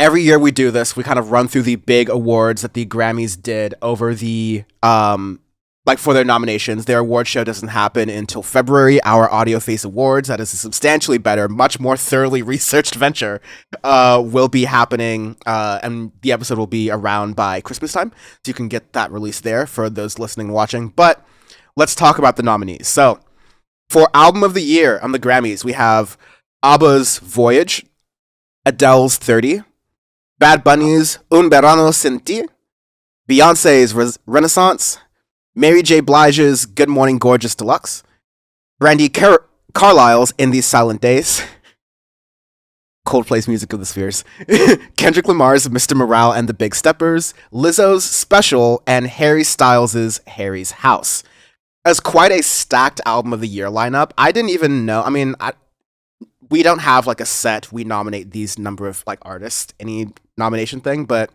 every year we do this. We kind of run through the big awards that the Grammys did over the like for their nominations. Their award show doesn't happen until February. Our Audioface Awards, that is a substantially better, much more thoroughly researched venture, will be happening, and the episode will be around by Christmas time, so you can get that released there for those listening and watching. But let's talk about the nominees. So, for Album of the Year on the Grammys, we have ABBA's Voyage, Adele's 30, Bad Bunny's Un Verano Sin Ti, Beyonce's Renaissance, Mary J. Blige's Good Morning Gorgeous Deluxe, Brandy Carlisle's In These Silent Days, Coldplay's Music of the Spheres, Kendrick Lamar's Mr. Morale and the Big Steppers, Lizzo's Special, and Harry Styles' Harry's House. As quite a stacked Album of the Year lineup. I didn't even know. I mean, we don't have like a set. We nominate these number of like artists, any nomination thing, but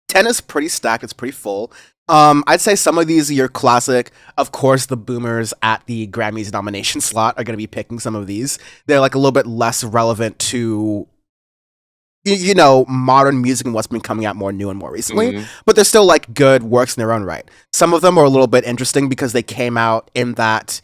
10 is pretty stacked. It's pretty full. I'd say some of these are your classic. Of course, the boomers at the Grammys nomination slot are going to be picking some of these. They're like a little bit less relevant to, you know, modern music and what's been coming out more new and more recently. But they're still like good works in their own right. Some of them are a little bit interesting because they came out in that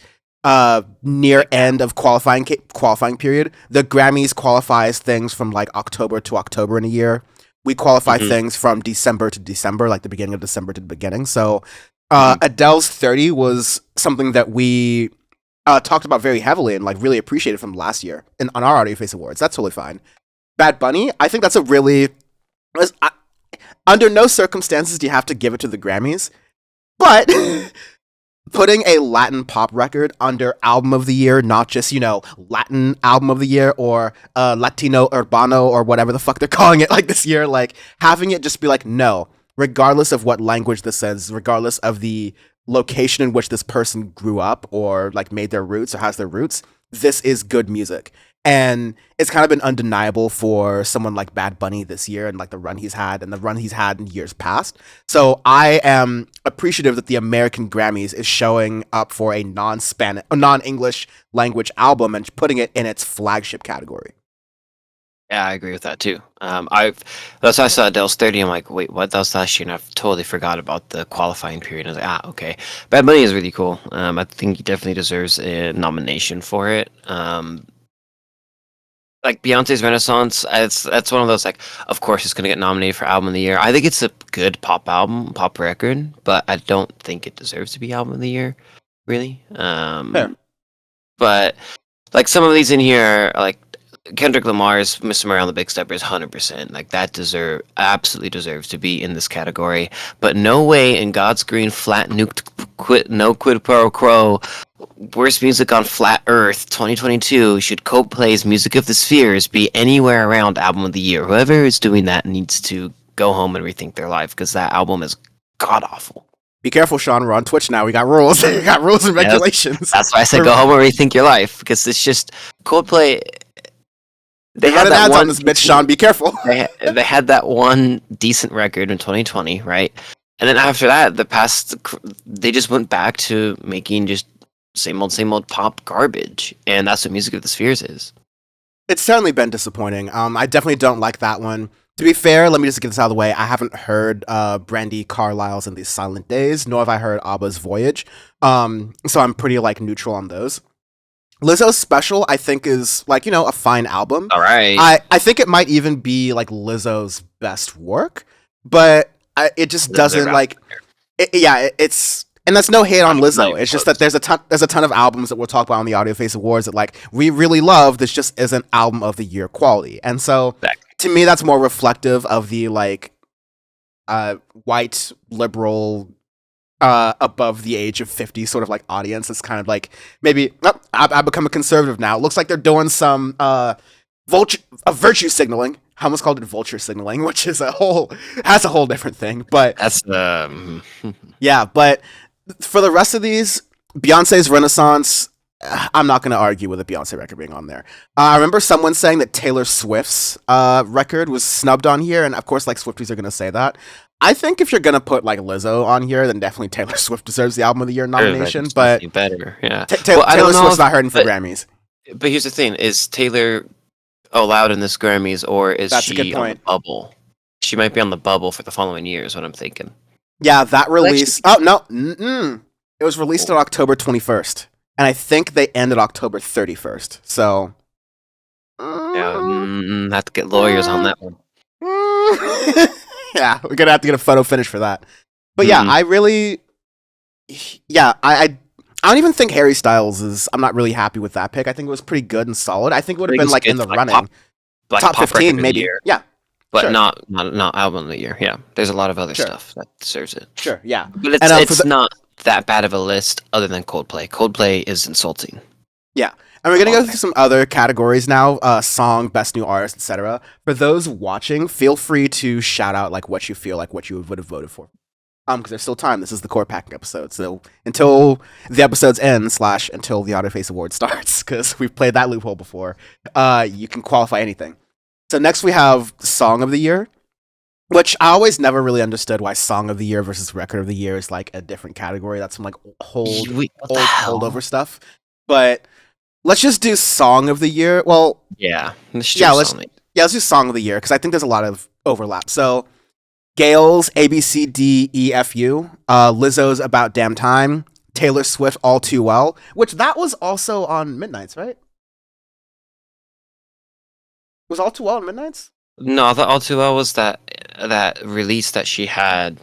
near end of qualifying period. The Grammys qualifies things from like October to October in a year. We qualify things from December to December, like the beginning of December to the beginning. So Adele's 30 was something that we talked about very heavily and like really appreciated from last year on our Audioface Awards. That's totally fine. Bad Bunny, I think that's a really... under no circumstances do you have to give it to the Grammys, but... putting a Latin pop record under Album of the Year, not just, you know, Latin Album of the Year or Latino Urbano or whatever the fuck they're calling it like this year, like having it just be like, no, regardless of what language this is, regardless of the location in which this person grew up or like made their roots or has their roots, this is good music. And it's kind of been undeniable for someone like Bad Bunny this year and like the run he's had and the run he's had in years past. So I am appreciative that the American Grammys is showing up for a non-English language album and putting it in its flagship category. Yeah, I agree with that too. That's why I saw Adele's 30. I'm like, wait, what? That was last year, and I've totally forgot about the qualifying period. I was like, okay. Bad Bunny is really cool. I think he definitely deserves a nomination for it. Like Beyonce's Renaissance, that's one of those, like, of course it's gonna get nominated for Album of the Year. I think it's a good pop record, but I don't think it deserves to be Album of the Year, really. Fair. But like some of these in here, like Kendrick Lamar's Mr. Morale and the Big Steppers, 100%. Like that absolutely deserves to be in this category. But no way in God's green flat no quid pro quo. Worst music on flat Earth 2022 should Coldplay's Music of the Spheres be anywhere around Album of the Year. Whoever is doing that needs to go home and rethink their life because that album is god awful. Be careful, Sean. We're on Twitch now. We got rules. We got rules and regulations. That's why I said go home and rethink your life because it's just Coldplay. They had that one on this bitch, Sean. Be careful. They had that one decent record in 2020, right? And then after that, they just went back to making just same old pop garbage, and that's what Music of the Spheres is. It's certainly been disappointing. I definitely don't like that one. To be fair, let me just get this out of the way. I haven't heard Brandy Carlisle's In These Silent Days, nor have I heard ABBA's Voyage. So I'm pretty like neutral on those. Lizzo's Special, I think, is like, you know, a fine album. All right. I think it might even be like Lizzo's best work, but it just doesn't like. It's. And that's no hate on Lizzo. It's just that there's a ton of albums that we'll talk about on the Audioface Awards that like we really love. This just isn't Album of the Year quality. And so to me, that's more reflective of the like white liberal above the age of 50 sort of like audience. It's kind of like maybe I've become a conservative now. It looks like they're doing some virtue signaling. I almost called it vulture signaling, which is a whole different thing. But that's yeah. But for the rest of these, Beyonce's Renaissance, I'm not going to argue with a Beyonce record being on there. I remember someone saying that Taylor Swift's record was snubbed on here, and of course, like Swifties are going to say that. I think if you're going to put like Lizzo on here, then definitely Taylor Swift deserves the Album of the Year nomination. But better, yeah. Taylor Swift's not hurting for Grammys. But here's the thing: is Taylor Loud in this Grammys, or is That's a good she on the point. bubble? She might be on the bubble for the following year, is what I'm thinking. Yeah, that Well, actually, release. Oh no, it was released on October 21st, and I think they ended October 31st. So, yeah, mm, have to get lawyers on that one. yeah, we're gonna have to get a photo finish for that. But yeah, Mm-mm. I really, yeah, I don't even think Harry Styles is. I'm not really happy with that pick. I think it was pretty good and solid. I think it would I have think been it's like in good the for like pop, running, top pop record 15 of the maybe. year, Yeah, but sure, not album of the year. Yeah, there's a lot of other sure, stuff that deserves it, sure, yeah. but And for it's the not that bad of a list. Other than Coldplay, Coldplay is insulting. Yeah. And we're A gonna long go way. through some other categories now, song, best new artist, etc. For those watching, feel free to shout out like what you feel like what you would have voted for. Because there's still time. This is the core packing episode, so until the episodes end / until the Audioface Award starts, because we've played that loophole before. You can qualify anything. So next we have song of the year, which I always never really understood why song of the year versus record of the year is like a different category. That's some like Wait, what the holdover hell? stuff. But let's just do song of the year. Well, Yeah, let's yeah, do something. let's do song of the year because I think there's a lot of overlap. So Gale's ABCDEFU, Lizzo's About Damn Time, Taylor Swift All Too Well, which that was also on Midnights, right? Was All Too Well on Midnights? No, I thought All Too Well was that release that she had.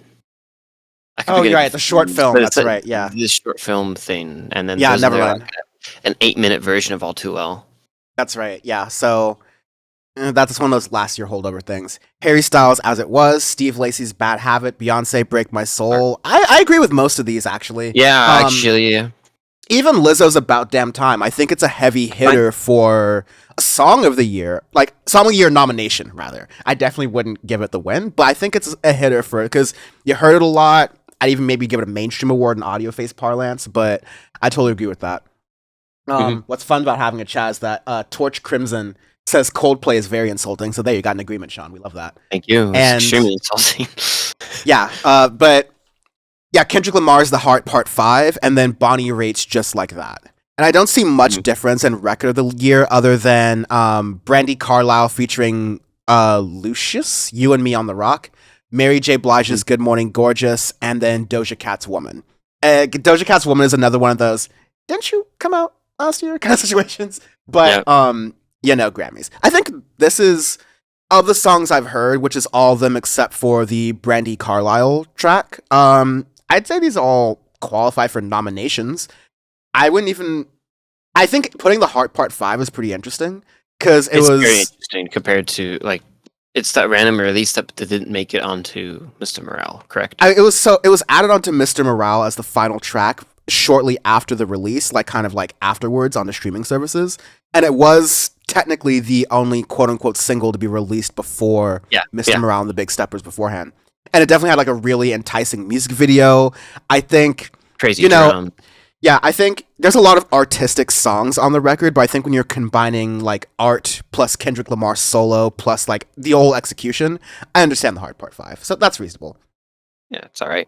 I could be Oh, you're getting right. The short confused, film. but it's That's right. Yeah. this short film thing, and then Yeah. wasn't Never there mind. like an 8-minute version of All Too Well? That's right. Yeah. So that's one of those last year holdover things. Harry Styles, As It Was, Steve Lacy's Bad Habit, Beyonce, Break My Soul. I agree with most of these actually. Yeah, actually, yeah. Even Lizzo's About Damn Time. I think it's a heavy hitter for a Song of the Year, like Song of the Year nomination, rather. I definitely wouldn't give it the win, but I think it's a hitter for it because you heard it a lot. I'd even maybe give it a mainstream award in Audioface parlance, but I totally agree with that. Mhm. What's fun about having a chat is that Torch Crimson says Coldplay is very insulting. So there you got an agreement, Sean. We love that. Thank you. It's And extremely insulting. yeah, but yeah, Kendrick Lamar's The Heart Part 5, and then Bonnie Raitt's Just Like That. And I don't see much Mhm. difference in record of the year other than Brandy Carlisle featuring Lucius, You and Me on the Rock, Mary J. Blige's Good Morning Gorgeous, and then Doja Cat's Woman. Doja Cat's Woman is another one of those, didn't you come out last year kind of situations? But, Grammys. I think this is, of the songs I've heard, which is all of them except for the Brandy Carlisle track, I'd say these all qualify for nominations. I wouldn't even. I think putting the Heart Part 5 is pretty interesting because It's very interesting compared to like it's that random release that didn't make it onto Mr. Morale, correct? It was added onto Mr. Morale as the final track shortly after the release, like kind of like afterwards on the streaming services, and it was technically the only quote unquote single to be released before Mr. Morale and the Big Steppers beforehand. And it definitely had like a really enticing music video. I think Crazy drum. yeah, I think there's a lot of artistic songs on the record, but I think when you're combining like art plus Kendrick Lamar solo plus like the whole execution, I understand the Hard Part 5. So that's reasonable. Yeah, it's all right.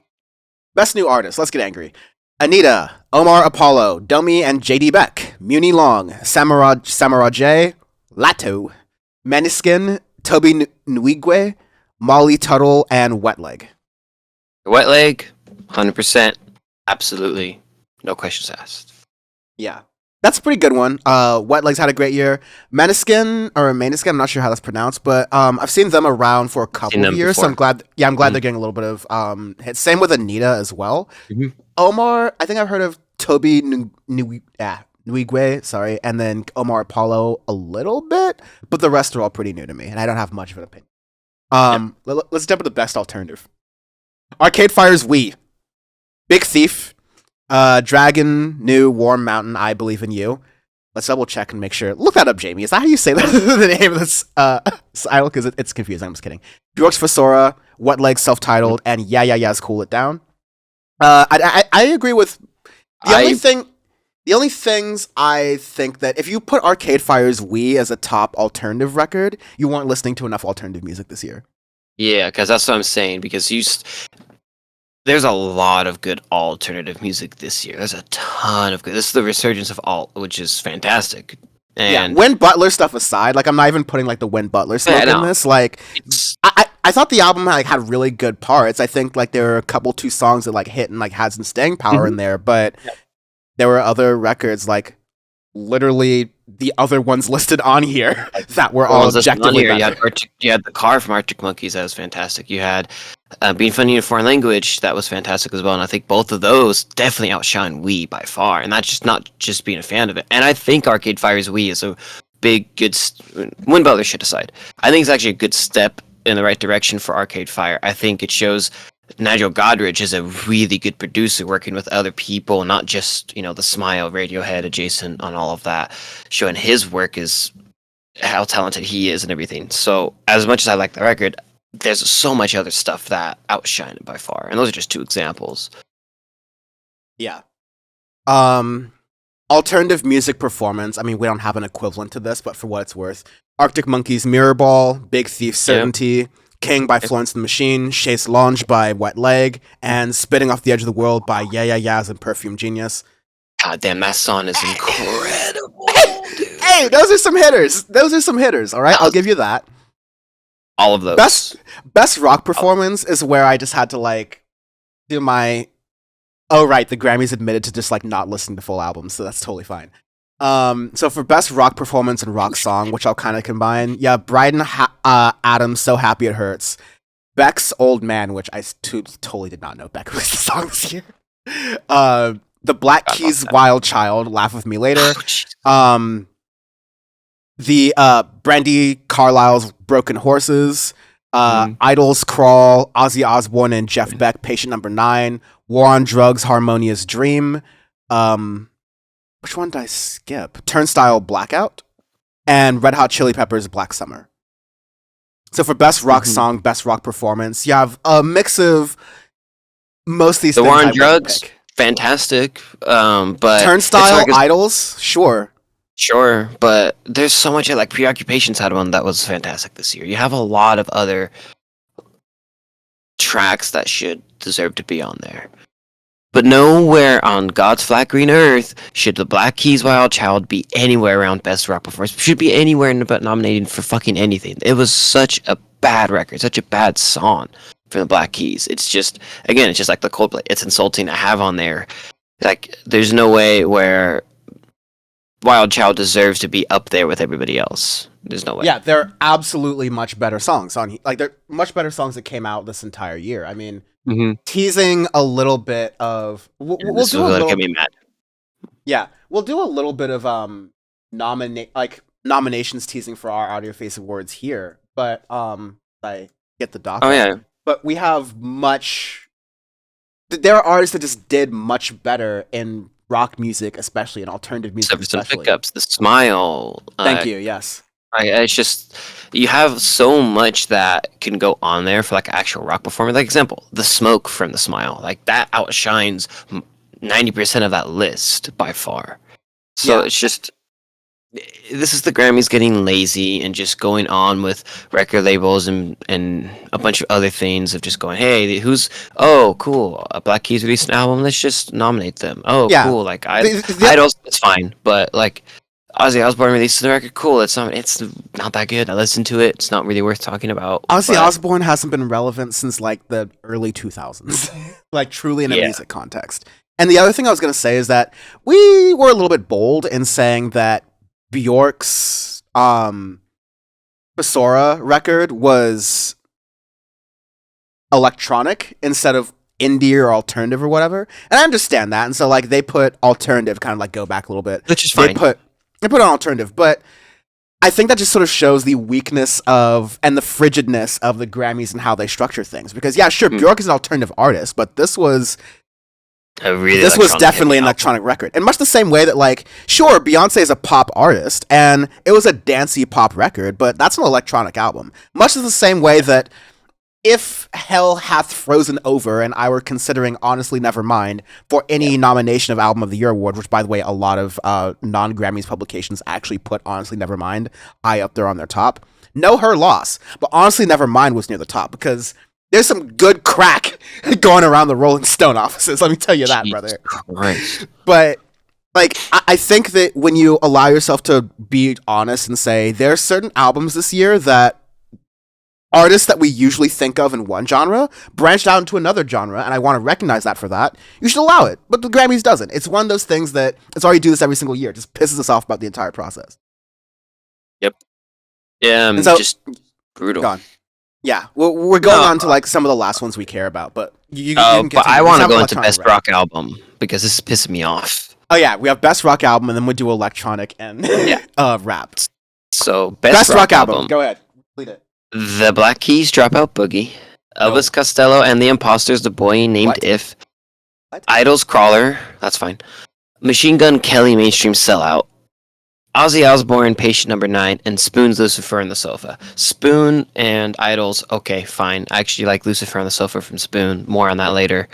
Best new artist, let's get angry. Anita, Omar Apollo, Domi and JD Beck, Muni Long, Samara J, Lato, Maniskin, Toby Nwigwe, Molly Tuttle, and Wet Leg. Wet Leg, 100%, absolutely, no questions asked. Yeah, that's a pretty good one. Wet Legs had a great year. Maniskin, I'm not sure how that's pronounced, but I've seen them around for a couple of years, so I'm glad. Yeah, I'm glad they're getting a little bit of hits. Same with Anita as well. Mhm. Omar, I think I've heard of Toby Nwigwe, sorry, and then Omar Apollo a little bit, but the rest are all pretty new to me, and I don't have much of an opinion. Let's jump to the best alternative. Arcade Fire's Wii, Big Thief, Dragon, New, Warm Mountain, I Believe in You. Let's double check and make sure. Look that up, Jamie. Is that how you say the name of this idol? Because it's confusing. I'm just kidding. Bjork's Fosora, Wet Legs self-titled, and Yeah Yeah Yeah's Cool It Down. I agree with the only thing. The only things I think that if you put Arcade Fire's Wii as a top alternative record, you weren't listening to enough alternative music this year. Yeah, because that's what I'm saying. Because there's a lot of good alternative music this year. There's a ton of good. This is the resurgence of alt, which is fantastic. Yeah, And Win Butler stuff aside, like I'm not even putting like the Win Butler smoke yeah, in no, this. Like, it's I thought the album like had really good parts. I think like there were a couple two songs that like hit and like had some staying power in Mhm. there, but there were other records like literally the other ones listed on here that were the all ones listed on objectively here. better. You had the car from Arctic Monkeys that was fantastic. You had Being Funny in a Foreign Language that was fantastic as well. And I think both of those definitely outshine Wii by far. And that's just not just being a fan of it. And I think Arcade Fire's Wii is a big good. Win Butler shit aside, I think it's actually a good step in the right direction for Arcade Fire. I think it shows Nigel Godrich is a really good producer working with other people, not just the Smile, Radiohead, adjacent on all of that, showing his work is how talented he is and everything. So as much as I like the record, there's so much other stuff that outshine it by far, and those are just two examples. Yeah. Alternative music performance. I mean, we don't have an equivalent to this, but for what it's worth, Arctic Monkeys' Mirrorball, Big Thief Certainty, King by Florence and the Machine, Chase Lounge by Wet Leg, and Spitting Off the Edge of the World by Yeah Yeah Yeahs and Perfume Genius. God damn, that song is incredible, dude. Hey, those are some hitters. All right, I'll give you that. All of those. Best rock performance is where I just had to like do my. Oh right, the Grammys admitted to just like not listening to full albums, so that's totally fine. So for best rock performance and rock song, which I'll kind of combine, yeah, Bryden Adams, So Happy It Hurts, Beck's Old Man, which I totally did not know Beck was the song this year. The Black Keys Wild Child, Laugh With Me Later. The Brandy Carlisle's Broken Horses, Idol's Crawl, Ozzy Osbourne and Jeff Beck, Patient Number 9, War on Drugs, Harmonious Dream. Which one did I skip? Turnstile Blackout, and Red Hot Chili Peppers Black Summer. So for best rock song, best rock performance, you have a mix of most of these things. The War on Drugs, fantastic. But Turnstile, Idols, sure. Sure, but there's so much like Preoccupations had one that was fantastic this year. You have a lot of other tracks that should deserve to be on there. But nowhere on God's Flat Green Earth should the Black Keys Wild Child be anywhere around Best Rock Performance. Should be anywhere but nominated for fucking anything. It was such a bad record, such a bad song from the Black Keys. It's just, again, it's just like the Coldplay. It's insulting to have on there. Like, there's no way where Wild Child deserves to be up there with everybody else. There's no way. Yeah, they're absolutely much better songs on. Like, they're much better songs that came out this entire year. I mean, teasing a little bit of. We'll do a little. Get me mad. Yeah, we'll do a little bit of nominations teasing for our Audioface Awards here, but I get the doc. Oh yeah. But we have much. There are artists that just did much better in rock music, especially in alternative music. Some pickups, the Smile. Thank you. Yes. It's just you have so much that can go on there for like actual rock performance. Like example, the Smoke from the Smile, like that outshines 90% of that list by far. So It's just this is the Grammys getting lazy and just going on with record labels and a bunch of other things of just going, hey, cool, Black Keys released an album, let's just nominate them. Cool, like Idols, it's fine, but like Ozzy Osbourne released the record, cool, it's not that good. I listened to it, it's not really worth talking about. Ozzy Osbourne hasn't been relevant since like the early 2000s, like truly in a music context. And the other thing I was going to say is that we were a little bit bold in saying that Bjork's Basora record was electronic instead of indie or alternative or whatever. And I understand that. And so like they put alternative, kind of like go back a little bit. Which is fine. They put on alternative, but I think that just sort of shows the weakness of and the frigidness of the Grammys and how they structure things. Because yeah, sure, Bjork is an alternative artist, but this was definitely an electronic record. In much the same way that, like, sure, Beyonce is a pop artist, and it was a dancey pop record, but that's an electronic album. Much the same way that if Hell Hath Frozen Over and I were considering Honestly Nevermind for any nomination of Album of the Year award, which, by the way, a lot of non-Grammys publications actually put Honestly Nevermind high up there on their top. No, her loss. But Honestly Nevermind was near the top because there's some good crack going around the Rolling Stone offices. Let me tell you that, brother. Christ. But like I think that when you allow yourself to be honest and say there are certain albums this year that artists that we usually think of in one genre branched out into another genre, and I want to recognize that for that, you should allow it. But the Grammys doesn't. It's one of those things that it's already do this every single year. It just pisses us off about the entire process. Yep. Yeah, And so, just brutal. gone. Yeah, we're going on to like some of the last ones we care about, but you can but I want to go into best rock album because this is pissing me off. Oh yeah, we have best rock album, and then we do electronic and rap. So best rock album. Go ahead, lead it. The Black Keys, Dropout Boogie, Elvis Costello and the Imposters, The Boy Named If, Idol's Crawler, that's fine, Machine Gun Kelly, Mainstream Sellout, Ozzy Osbourne, Patient Number 9, and Spoon's Lucifer on the Sofa. Spoon and Idols, okay, fine. I actually like Lucifer on the Sofa from Spoon. More on that later.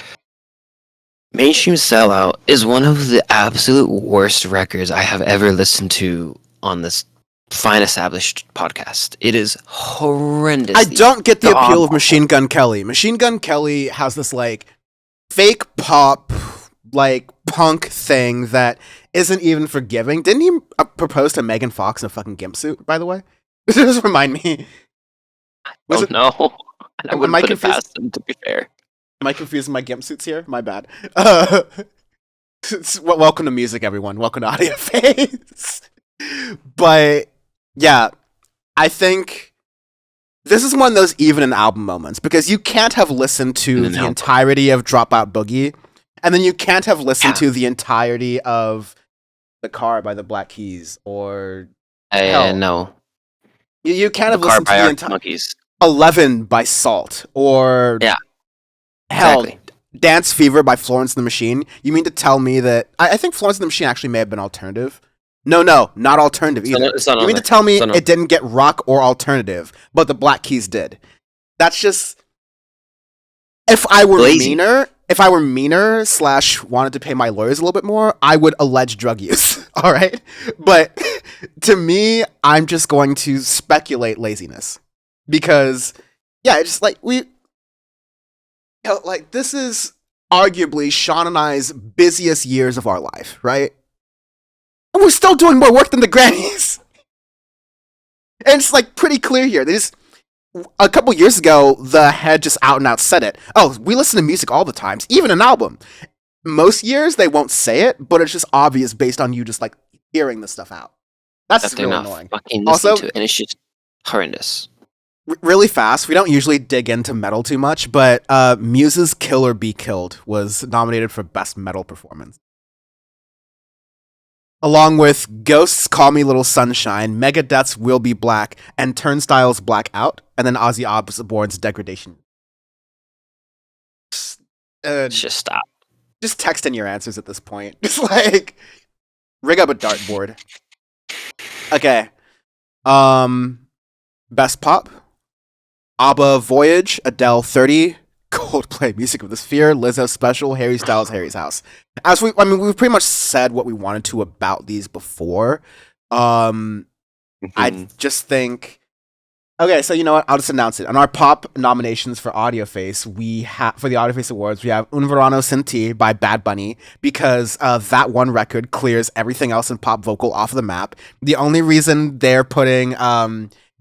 Mainstream Sellout is one of the absolute worst records I have ever listened to on this fine established podcast. It is horrendous. I don't get the appeal of Machine Gun Kelly. Machine Gun Kelly has this like fake pop, like punk thing that isn't even forgiving. Didn't he propose to Megan Fox in a fucking gimp suit, by the way? Does this remind me? Oh no. I wouldn't put it past them, to be fair. Am I confusing my gimp suits here? My bad. Welcome to music, everyone. Welcome to Audioface. But yeah, I think this is one of those even an album moments because you can't have listened to the entirety of Dropout Boogie, and then you can't have listened to the entirety of The Car by the Black Keys or no. You can't have listened to the entire 11 by Salt or exactly. Dance Fever by Florence and the Machine. You mean to tell me that I think Florence and the Machine actually may have been alternative? No, not alternative either. You mean to tell me it didn't get rock or alternative, but the Black Keys did? That's just... If I were meaner / wanted to pay my lawyers a little bit more, I would allege drug use. All right? But to me, I'm just going to speculate laziness. Because, yeah, it's just like this is arguably Sean and I's busiest years of our life, right? And we're still doing more work than the Grammys. And it's like pretty clear here. A couple years ago, the head just out and out said it. Oh, we listen to music all the times, even an album. Most years they won't say it, but it's just obvious based on you just like hearing the stuff out. That's really annoying. Also, to it, and it's just horrendous. Really fast, we don't usually dig into metal too much, but Muse's Kill or Be Killed was nominated for Best Metal Performance. Along with Ghost's Call Me Little Sunshine, Megadeth's Will Be Black, and Turnstile's Black Out, and then Ozzy Osbourne's Degradation. Just stop. Just text in your answers at this point. Just like, rig up a dartboard. Okay. Best Pop. ABBA Voyage, Adele 30, Coldplay Music of the Sphere, Lizzo Special, Harry Styles, Harry's House. We've pretty much said what we wanted to about these before. I just think... Okay, so you know what? I'll just announce it. On our pop nominations for Audioface, for the Audioface Awards, we have Un Verano Sin Ti by Bad Bunny, because that one record clears everything else in pop vocal off of the map. The only reason they're putting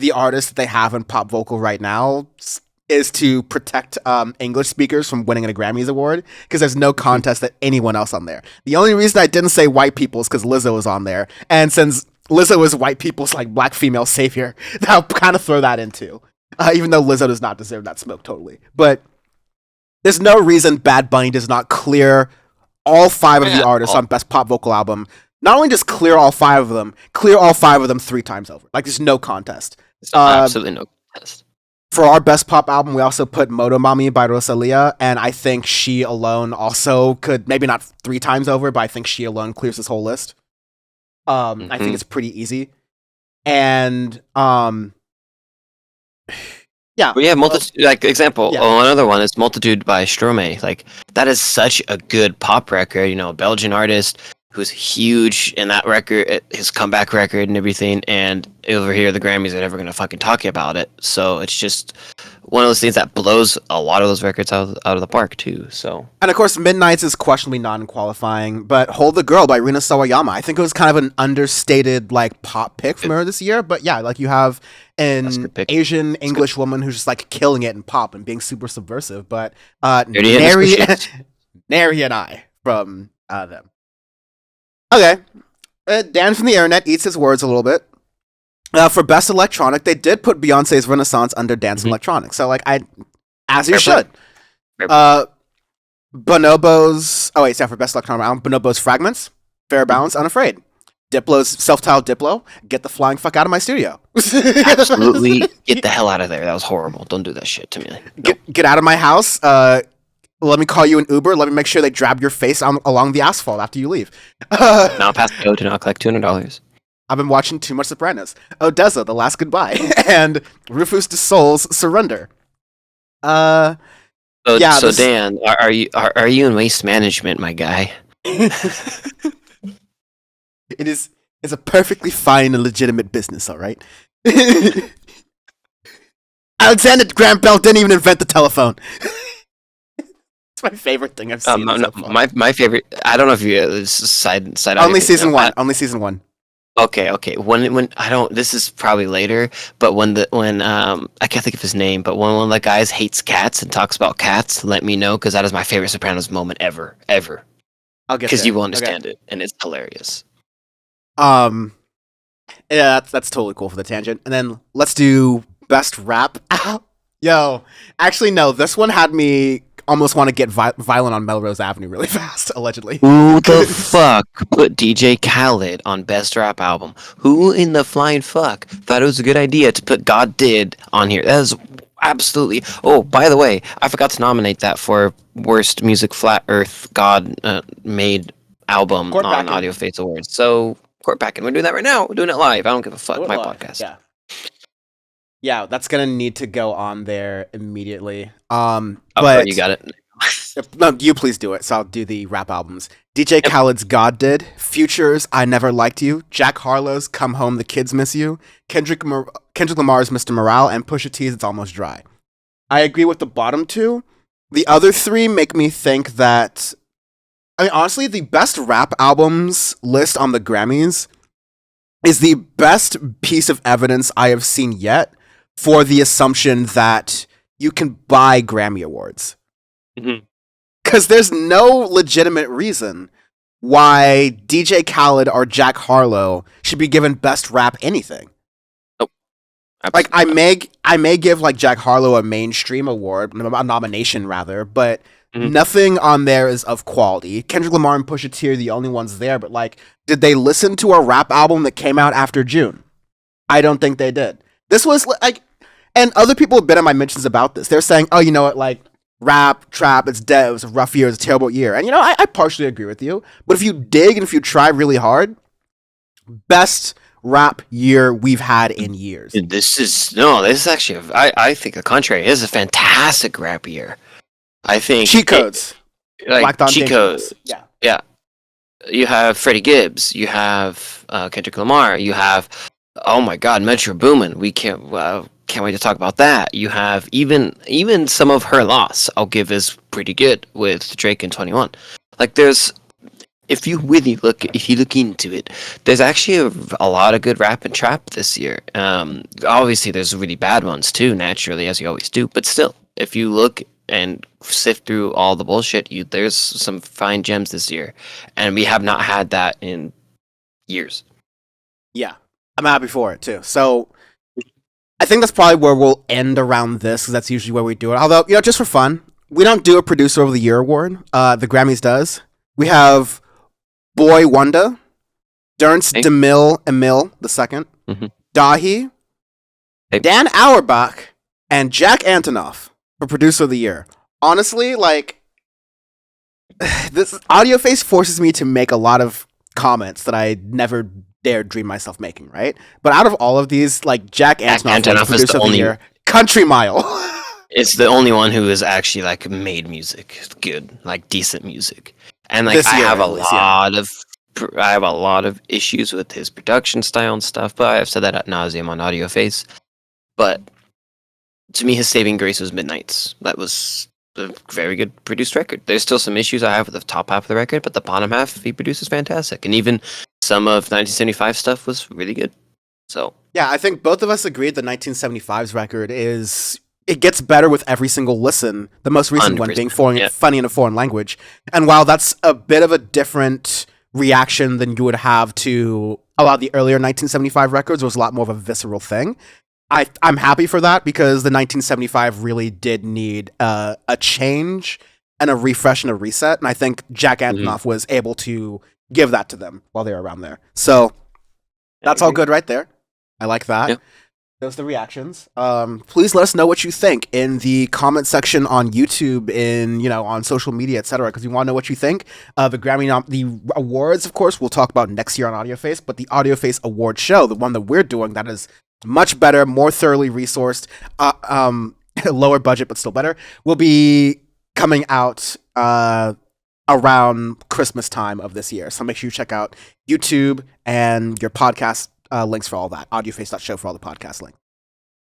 the artist that they have in pop vocal right now is to protect English speakers from winning a Grammys award, because there's no contest that anyone else on there. The only reason I didn't say white people is because Lizzo was on there, and since Lizzo is white people's like black female savior, I'll kind of throw that into, even though Lizzo does not deserve that smoke totally. But there's no reason Bad Bunny does not clear all 5 of the artists on Best Pop Vocal Album. Not only just clear all 5 of them, clear all 5 of them 3 times over. Like, there's no contest. Absolutely no contest. For our Best Pop Album, we also put Motomami by Rosalia, and I think she alone also could, maybe not 3 times over, but I think she alone clears this whole list. I think it's pretty easy. And, yeah. Well, yeah, Multitude, like, example, another one is Multitude by Stromae. Like, that is such a good pop record, you know, a Belgian artist who's huge in that record, his comeback record and everything, and over here, the Grammys are never going to fucking talk about it. So it's just one of those things that blows a lot of those records out of the park too. So, And of course, Midnight's is questionably non-qualifying, but "Hold the Girl" by Rina Sawayama. I think it was kind of an understated like pop pick from her this year, but yeah, like you have that's a an good pick. Asian That's English woman who's just like killing it in pop and being super subversive. But Dirty Hit Nary, Associates. Nary and I from them. Okay, Dan from the Internet eats his words a little bit. For best electronic, they did put Beyonce's Renaissance under dance and electronic. So like as you Fair play. should. Fair play. Bonobo's. Oh wait, for best electronic album, Bonobo's Fragments, Fair Balance, Unafraid. Diplo's self-titled Diplo. Get the flying fuck out of my studio. Absolutely, get the hell out of there. That was horrible. Don't do that shit to me. Nope. Get out of my house. Let me call you an Uber. Let me make sure they drab your face along the asphalt after you leave. Now pass the code to not collect $200. I've been watching too much Sopranos. Odessa, The Last Goodbye, and Rufus de Soul's Surrender. So, Yeah, so this- Dan, are you in waste management, my guy? It's a perfectly fine and legitimate business, all right? Alexander Graham Bell didn't even invent the telephone. It's my favorite thing I've seen. So far. My favorite. I don't know if you side. Only season one. Only season one. Okay. When I don't. This is probably later. But when I can't think of his name. But when one of the guys hates cats and talks about cats, let me know because that is my favorite Sopranos moment ever. I'll get Because there. you will understand it and it's hilarious. Yeah, that's totally cool for the tangent. And then let's do best rap. Yo, actually no, this one had me almost want to get violent on Melrose Avenue really fast. Allegedly. Who the fuck put DJ Khaled on best rap album? Who in the flying fuck thought it was a good idea to put God Did on here? That is absolutely. Oh, by the way, I forgot to nominate that for worst music flat Earth God made album Court on Backing. Audioface Awards. So court packing. We're doing that right now. We're doing it live. I don't give a fuck. My podcast. Yeah. Yeah, that's gonna need to go on there immediately. Oh, But you got it. no, you please do it. So I'll do the rap albums. DJ Khaled's God Did, Future's I Never Liked You, Jack Harlow's Come Home, The Kids Miss You, Kendrick Lamar's Mr. Morale, and Pusha T's It's Almost Dry. I agree with the bottom two. The other three make me think that. I mean, honestly, the best rap albums list on the Grammys is the best piece of evidence I have seen yet for the assumption that you can buy Grammy Awards. Because there's no legitimate reason why DJ Khaled or Jack Harlow should be given best rap anything. Like I may give like Jack Harlow a mainstream award, a nomination rather, but nothing on there is of quality. Kendrick Lamar and Pusha T are the only ones there, but like, did they listen to a rap album that came out after June? I don't think they did. This was like, and other people have been in my mentions about this. They're saying, oh, you know what, like, rap, trap, it's dead, it was a rough year, it was a terrible year. And you know, I partially agree with you, but if you dig and if you try really hard, best rap year we've had in years. This is actually, I think the contrary. It is a fantastic rap year. I think Cheat codes. like Thought, cheat codes. Yeah. You have Freddie Gibbs. You have Kendrick Lamar. You have, oh my God, Metro Boomin. We can't wait to talk about that. You have even some of Her Loss. I'll give is pretty good with Drake and 21. Like there's. If you look into it, there's actually a lot of good rap and trap this year. Obviously, there's really bad ones too, naturally, as you always do. But still, if you look and sift through all the bullshit, there's some fine gems this year, and we have not had that in years. Yeah, I'm happy for it too. So I think that's probably where we'll end around this, because that's usually where we do it. Although, you know, just for fun, we don't do a Producer of the Year award. The Grammys does. We have Boy Wonder, Ernst DeMille Emil II, Dahi, Dan Auerbach, and Jack Antonoff for Producer of the Year. Honestly, like, this Audioface forces me to make a lot of comments that I never dared dream myself making, right? But out of all of these, like, Jack Antonoff for Producer of the Year, Country Mile. It's the only one who has actually, like, made music good, like, decent music. And like I have a lot of issues with his production style and stuff, but I've said that ad nauseum on Audioface. But to me, his saving grace was Midnight's. That was a very good produced record. There's still some issues I have with the top half of the record, but the bottom half he produces fantastic, and even some of 1975 stuff was really good. So Yeah, I think both of us agreed the 1975's record is it gets better with every single listen. The most recent one being 100%. Yeah. funny in a foreign language. And while that's a bit of a different reaction than you would have to a lot of the earlier 1975 records, it was a lot more of a visceral thing. I'm happy for that because the 1975 really did need a change and a refresh and a reset. And I think Jack Antonoff was able to give that to them while they were around there. So that's all good right there. I like that. Yeah. Those are the reactions. Please let us know what you think in the comment section on YouTube, on social media, etc. Because we want to know what you think. The awards, of course, we'll talk about next year on Audioface. But the Audioface award show, the one that we're doing, that is much better, more thoroughly resourced, lower budget but still better, will be coming out around Christmas time of this year. So make sure you check out YouTube and your podcast links for all that. Audioface.show for all the podcast links.